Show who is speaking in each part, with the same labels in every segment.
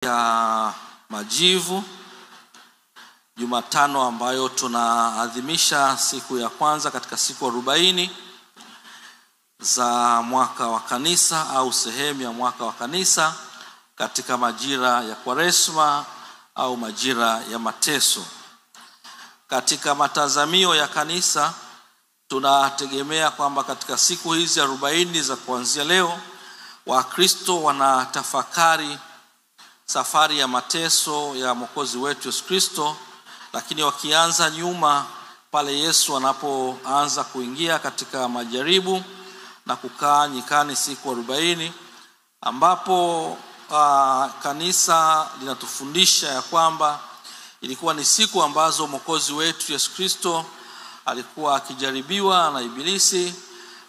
Speaker 1: ya Majivu, Jumatano ambayo tunaadhimisha siku ya kwanza katika siku 40 za mwaka wa kanisa au sehemu ya mwaka wa kanisa katika majira ya Kwaresma au majira ya mateso. Katika matazamio ya kanisa tunategemea kwamba katika siku hizi 40 za kuanzia leo Wakristo wanatafakari safari ya mateso ya Mwokozi wetu Yesu Kristo, lakini wakianza nyuma pale Yesu anapoanza kuingia katika majaribu na kukaa nyikani siku 40, ambapo kanisa linatufundisha ya kwamba ilikuwa ni siku ambazo Mwokozi wetu Yesu Kristo alikuwa akijaribiwa na Ibilisi,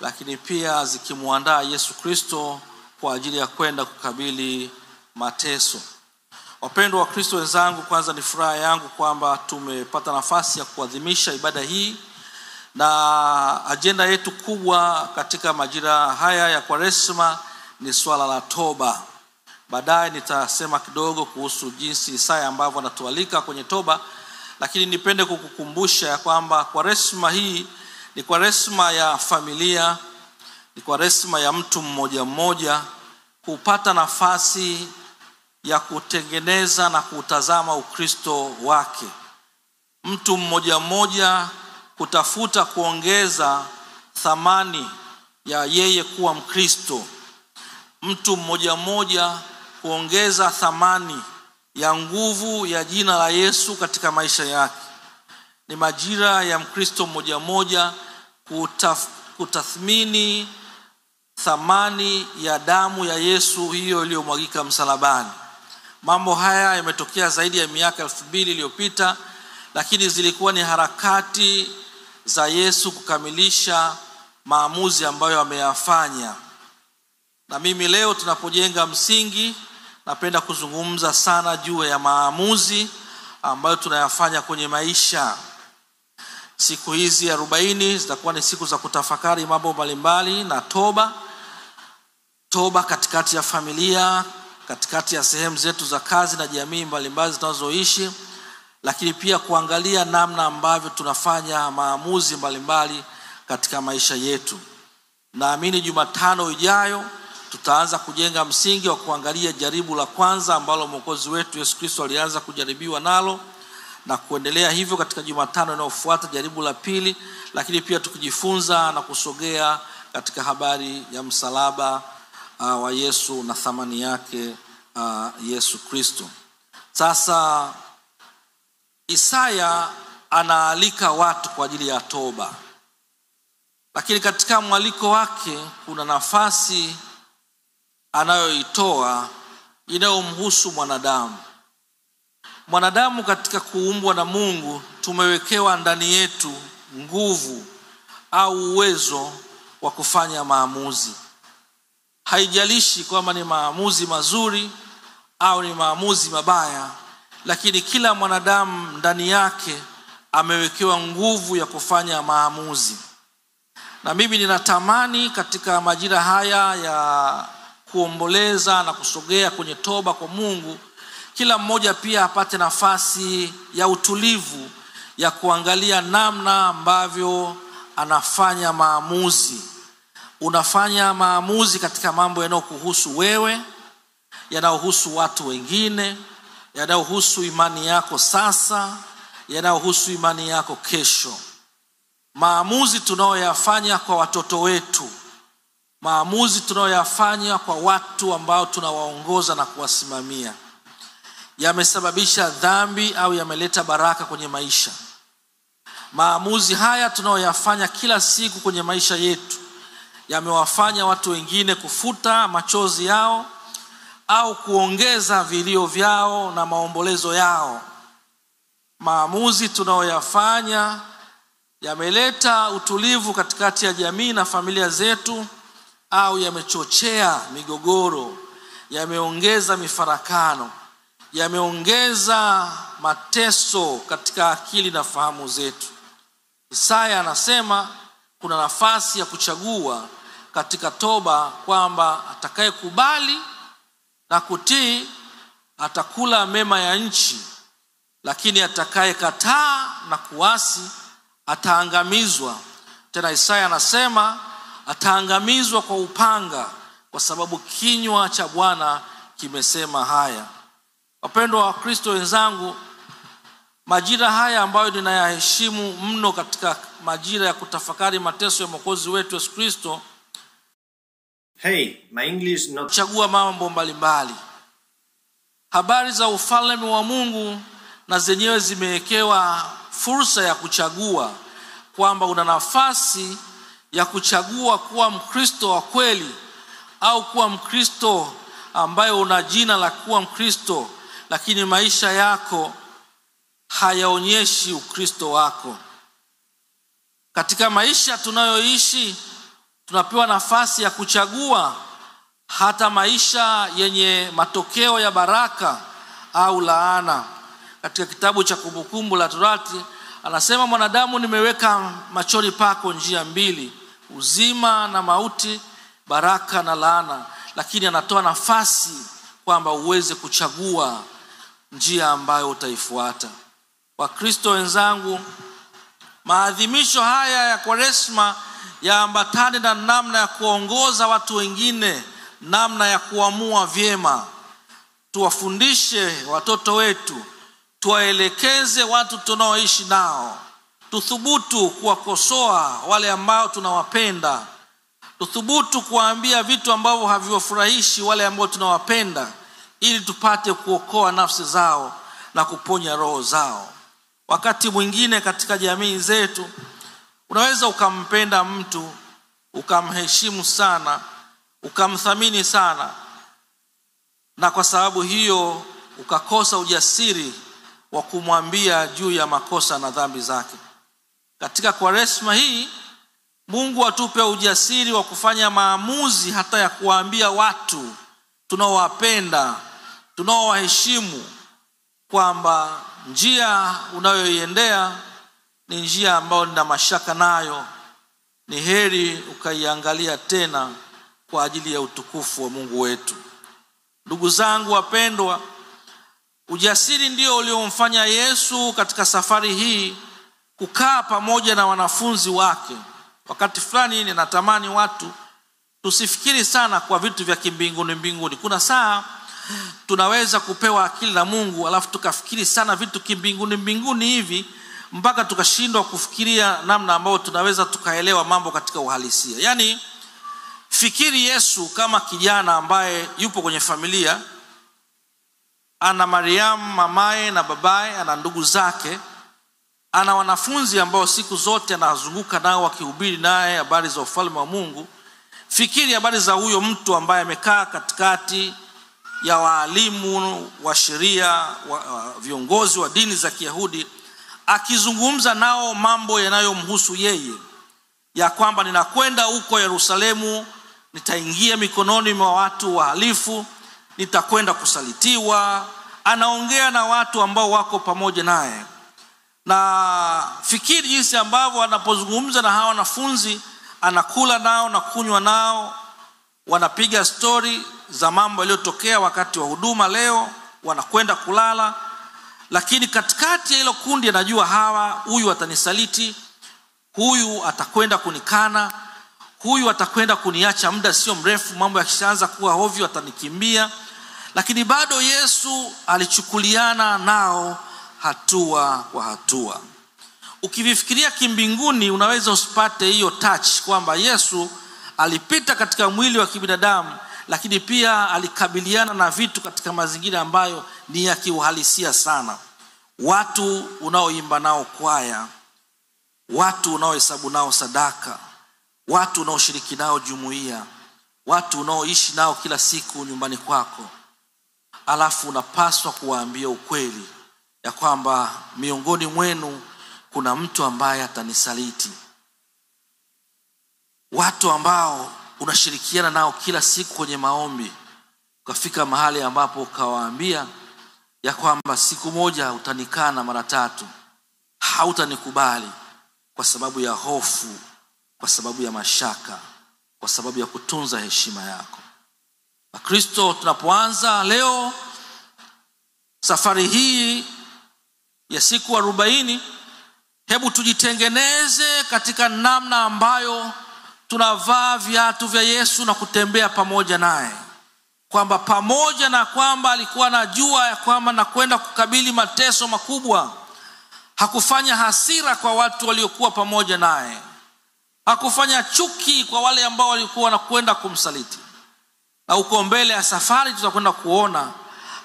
Speaker 1: lakini pia zikimuandaa Yesu Kristo kwa ajili ya kwenda kukabili mateso. Wapendwa wa Kristo wenzangu, kwanza ni furaha yangu kwamba tumepata nafasi ya kuadhimisha ibada hii, na ajenda yetu kubwa katika majira haya ya Kwaresma ni swala la toba. Baadaye nitasema kidogo kuhusu jinsi Isaya ambavyo anatualika kwenye toba, lakini nipende kukukumbusha ya kwamba Kwaresma hii ni Kwaresma ya familia, ni Kwaresma ya mtu mmoja mmoja kupata nafasi ya kutengeneza na kutazama Ukristo wake. Mtu mmoja mmoja kutafuta kuongeza thamani ya yeye kuwa Mkristo. Mtu mmoja mmoja kuongeza thamani ya nguvu ya jina la Yesu katika maisha yake. Ni majira ya Mkristo mmoja mmoja kutathmini thamani ya damu ya Yesu hiyo iliyomwagika msalabani. Mambo haya yametokea zaidi ya miaka 2000 iliyopita, lakini zilikuwa ni harakati za Yesu kukamilisha maamuzi ambayo ameyafanya. Na mimi leo tunapojenga msingi, napenda kuzungumza sana juu ya maamuzi ambayo tunayafanya kwenye maisha. Siku hizi 40 zitakuwa ni siku za kutafakari mambo mbalimbali na toba katikati ya familia, katikati ya sehemu zetu za kazi na jamii mbalimbali tunazoishi, lakini pia kuangalia namna ambavyo tunafanya maamuzi mbalimbali katika maisha yetu. Naamini Jumatano ijayo tutaanza kujenga msingi wa kuangalia jaribu la kwanza ambalo Mwokozi wetu Yesu Kristo alianza kujaribiwa nalo, na kuendelea hivyo katika Jumatano inayofuata jaribu la pili, lakini pia tukijifunza na kusogea katika habari ya msalaba wa Yesu na thamani yake Yesu Kristo. Sasa Isaya anaalika watu kwa ajili ya toba, lakini katika mwaliko wake kuna nafasi anayoitoa inayomhusu mwanadamu. Mwanadamu katika kuumbwa na Mungu tumewekewa ndani yetu nguvu au uwezo wa kufanya maamuzi. Haijalishi kwamba ni maamuzi mazuri au ni maamuzi mabaya, lakini kila mwanadamu ndani yake amewekewa nguvu ya kufanya maamuzi. Na mimi ninatamani katika majira haya ya kuomboleza na kusogea kwenye toba kwa Mungu, kila mmoja pia apate nafasi ya utulivu ya kuangalia namna ambavyo anafanya maamuzi. Unafanya maamuzi katika mambo yanayokuhusu wewe, yanayohusu watu wengine, yanayohusu imani yako sasa, yanayohusu imani yako kesho. Maamuzi tunayoyafanya kwa watoto wetu, maamuzi tunayoyafanya kwa watu ambao tunawaongoza na kuwasimamia, yamesababisha dhambi au yameleta baraka kwenye maisha. Maamuzi haya tunayoyafanya kila siku kwenye maisha yetu yamewafanya watu wengine kufuta machozi yao au kuongeza vilio vyao na maombolezo yao. Maamuzi tunayoyafanya yameleta utulivu katikati ya jamii na familia zetu au yamechochea migogoro, yameongeza mifarakano, yameongeza mateso katika akili na fahamu zetu. Isaya anasema kuna nafasi ya kuchagua katika toba kwamba atakayekubali na kutii atakula mema ya nchi, lakini atakayekataa na kuasi ataangamizwa. Tena Isaya anasema ataangamizwa kwa upanga, kwa sababu kinywa cha Bwana kimesema haya. Wapendwa wa Kristo wenzangu, majira haya ambayo ninayaheshimu mno katika majira ya kutafakari mateso ya Mwokozi wetu Yesu Kristo,
Speaker 2: Hey, my English not
Speaker 1: chagua mambo mbalimbali. Habari za ufalme wa Mungu na zenyewe zimewekewa fursa ya kuchagua, kwamba una nafasi ya kuchagua kuwa Mkristo wa kweli au kuwa Mkristo ambaye una jina la kuwa Mkristo, lakini maisha yako hayaonyeshi Ukristo wako. Katika maisha tunayoishi tunapewa nafasi ya kuchagua hata maisha yenye matokeo ya baraka au laana. Katika kitabu cha Kumbukumbu la Torati anasema, mwanadamu, nimeweka machoni pako njia mbili, uzima na mauti, baraka na laana. Lakini anatoa nafasi kwamba uweze kuchagua njia ambayo utaifuata. Wakristo wenzangu, maadhimisho haya ya Kwaresma yaambatane na namna ya kuongoza watu wengine, namna ya kuamua vyema. Tuwafundishe watoto wetu, tuwaelekeze watu tunaoishi nao, tuthubutu kuwakosoa wale ambao tunawapenda, tuthubutu kuwaambia vitu ambavyo haviwafurahishi wale ambao tunawapenda, ili tupate kuokoa nafsi zao na kuponya roho zao. Wakati mwingine katika jamii zetu unaweza ukampenda mtu, ukamheshimu sana, ukamthamini sana, na kwa sababu hiyo ukakosa ujasiri wa kumwambia juu ya makosa na dhambi zake. Katika Kwaresma hii Mungu atupe ujasiri wa kufanya maamuzi hata ya kuwaambia watu tunaowapenda, tunaowaheshimu, kwamba njia unayoiendea ni njia ambayo nina mashaka nayo, ni heri ukaiangalia tena kwa ajili ya utukufu wa Mungu wetu. Ndugu zangu wapendwa, ujasiri ndio uliomfanya Yesu katika safari hii kukaa pamoja na wanafunzi wake. Wakati fulani ninatamani watu tusifikiri sana kwa vitu vya kimbinguni. Kuna saa tunaweza kupewa akili na Mungu alafu tukafikiri sana vitu kimbinguni hivi mpaka tukashindwa kufikiria namna ambayo tunaweza tukaelewa mambo katika uhalisia. Yaani, fikiri Yesu kama kijana ambaye yupo kwenye familia, ana Mariamu mamaye na babaye, ana ndugu zake, ana wanafunzi ambao siku zote anazunguka nao wakihubiri naye habari za ufalme wa Mungu. Fikiri habari za huyo mtu ambaye amekaa katikati ya waalimu wa sheria, viongozi wa dini za Kiyahudi, akizungumza nao mambo yanayomhusu yeye, ya kwamba ninakwenda huko Yerusalemu, nitaingia mikononi mwa watu wahalifu, nitakwenda kusalitiwa. Anaongea na watu ambao wako pamoja naye. Na fikiri jinsi ambavyo anapozungumza na hawa wanafunzi, anakula nao na kunywa nao, wanapiga story za mambo yaliyotokea wakati wa huduma leo, wanakwenda kulala. Lakini katikati ya hilo kundi anajua huyu atanisaliti, huyu atakwenda kunikana, huyu atakwenda kuniacha muda sio mrefu, mambo yakishaanza kuwa hovyo atanikimbia. Lakini bado Yesu alichukuliana nao hatua kwa hatua. Ukivifikiria kimbinguni unaweza usipate hiyo touch kwamba Yesu alipita katika mwili wa kibinadamu, lakini pia alikabiliana na vitu katika mazingira ambayo ni ya kiuhalisia sana. Watu unaoimba nao kwaya, watu unaohesabu nao sadaka, watu unaoshiriki nao jumuiya, watu unaoishi nao kila siku nyumbani kwako. Alafu unapaswa kuwaambia ukweli ya kwamba miongoni mwenu kuna mtu ambaye atanisaliti. Watu ambao unashirikiana nao kila siku kwenye maombi, ukafika mahali ambapo ukawaambia ya kwamba siku moja utanikana mara 3, hautanikubali, kwa sababu ya hofu, kwa sababu ya mashaka, kwa sababu ya kutunza heshima yako. Wakristo, tunapoanza leo safari hii ya siku 40, hebu tujitengeneze katika namna ambayo tunavaa viatu vya Yesu na kutembea pamoja naye, kwamba pamoja na kwamba alikuwa anajua ya kwamba nakwenda kukabili mateso makubwa, hakufanya hasira kwa watu waliokuwa pamoja naye, hakufanya chuki kwa wale ambao walikuwa wanakwenda kumsaliti. Na uko mbele ya safari tutakwenda kuona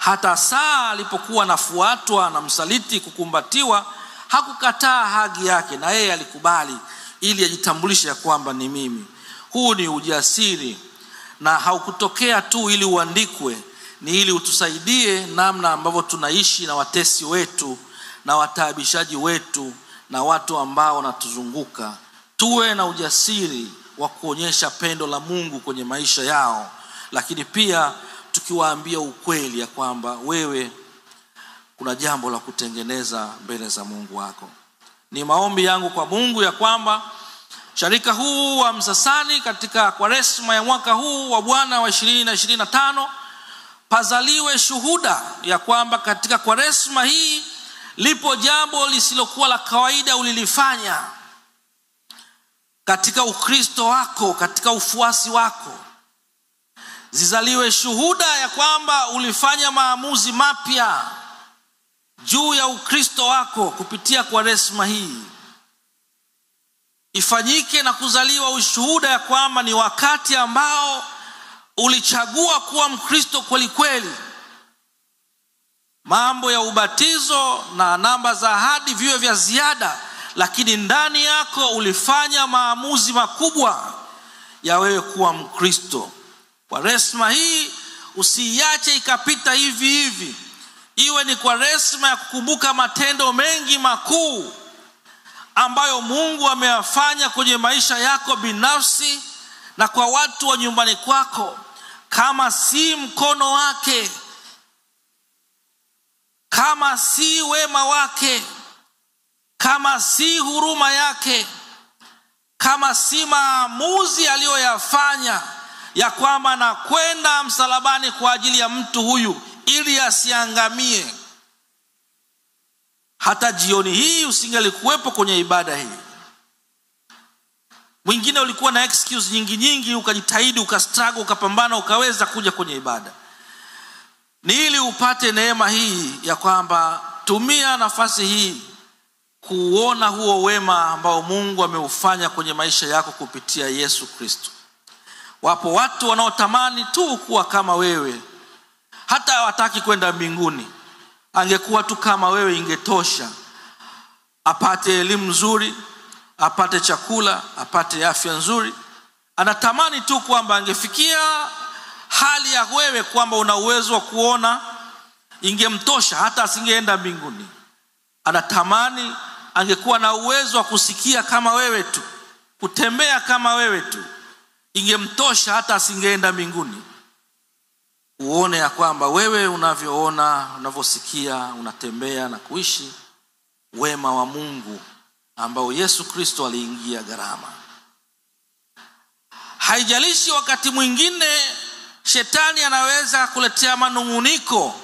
Speaker 1: hata saa alipokuwa anafuatwa na msaliti kukumbatiwa, hakukataa haki yake, na yeye alikubali ili ajitambulishe ya kwamba ni mimi. Huu ni ujasiri, na haukutokea tu ili uandikwe, ni ili utusaidie namna ambavyo tunaishi na watesi wetu na wataabishaji wetu na watu ambao wanatuzunguka. Tuwe na ujasiri wa kuonyesha pendo la Mungu kwenye maisha yao, lakini pia tukiwaambia ukweli ya kwamba wewe kuna jambo la kutengeneza mbele za Mungu wako. Ni maombi yangu kwa Mungu ya kwamba sharika huu wa Msasani katika Kwaresma ya mwaka huu wa Bwana wa 2025 pazaliwe shuhuda ya kwamba katika Kwaresma hii lipo jambo lisilokuwa la kawaida ulilifanya katika Ukristo wako, katika ufuasi wako. Zizaliwe shuhuda ya kwamba ulifanya maamuzi mapya juu ya Ukristo wako kupitia Kwaresma hii. Ifanyike na kuzaliwa ushuhuda ya kwamba ni wakati ambao ulichagua kuwa Mkristo kweli kweli. Mambo ya ubatizo na namba za ahadi viwe vya ziada, lakini ndani yako ulifanya maamuzi makubwa ya wewe kuwa Mkristo. Kwaresma hii usiiache ikapita hivi hivi. Iwe ni Kwaresma ya kukumbuka matendo mengi makuu ambayo Mungu ameyafanya kwenye maisha yako binafsi na kwa watu wa nyumbani kwako. Kama si mkono wake, kama si wema wake, kama si huruma yake, kama si maamuzi aliyoyafanya ya kwamba nakwenda msalabani kwa ajili ya mtu huyu ili asiangamie, hata jioni hii usingelikuwepo kwenye ibada hii. Mwingine ulikuwa na excuse nyingi, ukajitahidi, ukastruggle, ukapambana, ukaweza kuja kwenye ibada. Ni ili upate neema hii ya kwamba tumia nafasi hii kuona huo wema ambao Mungu ameufanya kwenye maisha yako kupitia Yesu Kristo. Wapo watu wanaotamani tu kuwa kama wewe, hata hawataki kwenda mbinguni. Angekuwa tu kama wewe ingetosha. Apate elimu nzuri, apate chakula, apate afya nzuri. Anatamani tu kwamba angefikia hali ya wewe kwamba una uwezo wa kuona, ingemtosha hata asingeenda mbinguni. Anatamani angekuwa na uwezo wa kusikia kama wewe tu, kutembea kama wewe tu, ingemtosha hata asingeenda mbinguni. Uone ya kwamba wewe unavyoona, unavyosikia, unatembea na kuishi wema wa Mungu ambao Yesu Kristo aliingia gharama. Haijalishi wakati mwingine shetani anaweza kuletea manunguniko,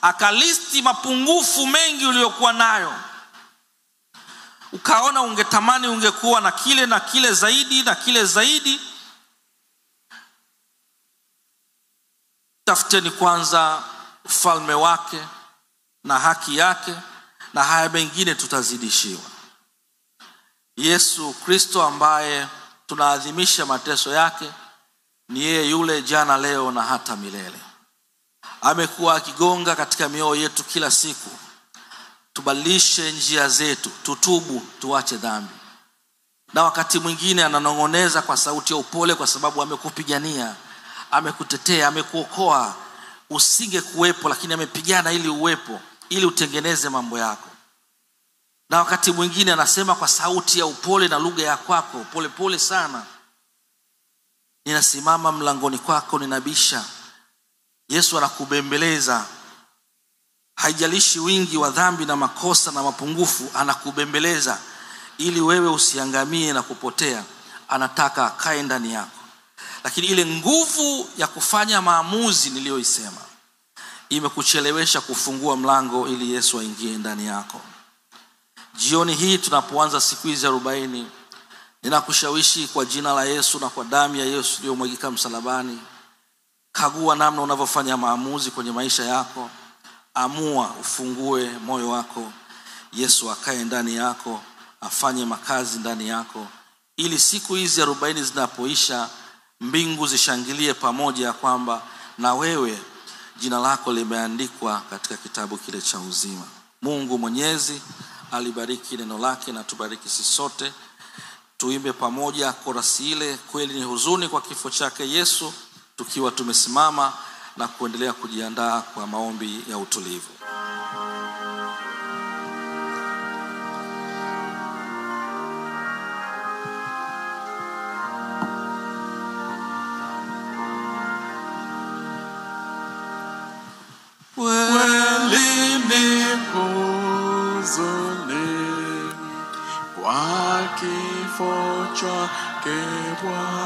Speaker 1: akalisti mapungufu mengi uliyokuwa nayo, ukaona ungetamani ungekuwa na kile zaidi na kile zaidi. Tafuteni kwanza ufalme wake na haki yake, na haya mengine tutazidishiwa. Yesu Kristo ambaye tunaadhimisha mateso yake ni yeye yule jana, leo na hata milele. Amekuwa akigonga katika mioyo yetu kila siku. Tubadilishe njia zetu, tutubu, tuache dhambi. Na wakati mwingine ananong'oneza kwa sauti ya upole, kwa sababu amekupigania, amekutetea, amekuokoa. Usingekuwepo, lakini amepigana ili uwepo, ili utengeneze mambo yako. Na wakati mwingine anasema kwa sauti ya upole na lugha ya kwako, pole pole sana, ninasimama mlangoni kwako, ninabisha. Yesu anakubembeleza. Haijalishi wingi wa dhambi na makosa na mapungufu, anakubembeleza ili wewe usiangamie na kupotea. Anataka akae ndani yako. Lakini ile nguvu ya kufanya maamuzi niliyoisema, imekuchelewesha kufungua mlango ili Yesu aingie ndani yako. Jioni hii tunapoanza siku hizi 40, ninakushawishi kwa jina la Yesu na kwa damu ya Yesu iliyomwagika msalabani, kagua namna unavyofanya maamuzi kwenye maisha yako. Amua ufungue moyo wako, Yesu akae ndani yako, afanye makazi ndani yako, ili siku hizi 40 zinapoisha mbingu zishangilie pamoja kwamba na wewe jina lako limeandikwa katika kitabu kile cha uzima. Mungu Mwenyezi alibariki neno lake na tubariki sisi sote. Tuimbe pamoja korasi ile, kweli ni huzuni kwa kifo chake Yesu, tukiwa tumesimama na kuendelea kujiandaa kwa maombi ya utulivu.
Speaker 3: Kweli ni huzuni kwa kifo chake Bwana.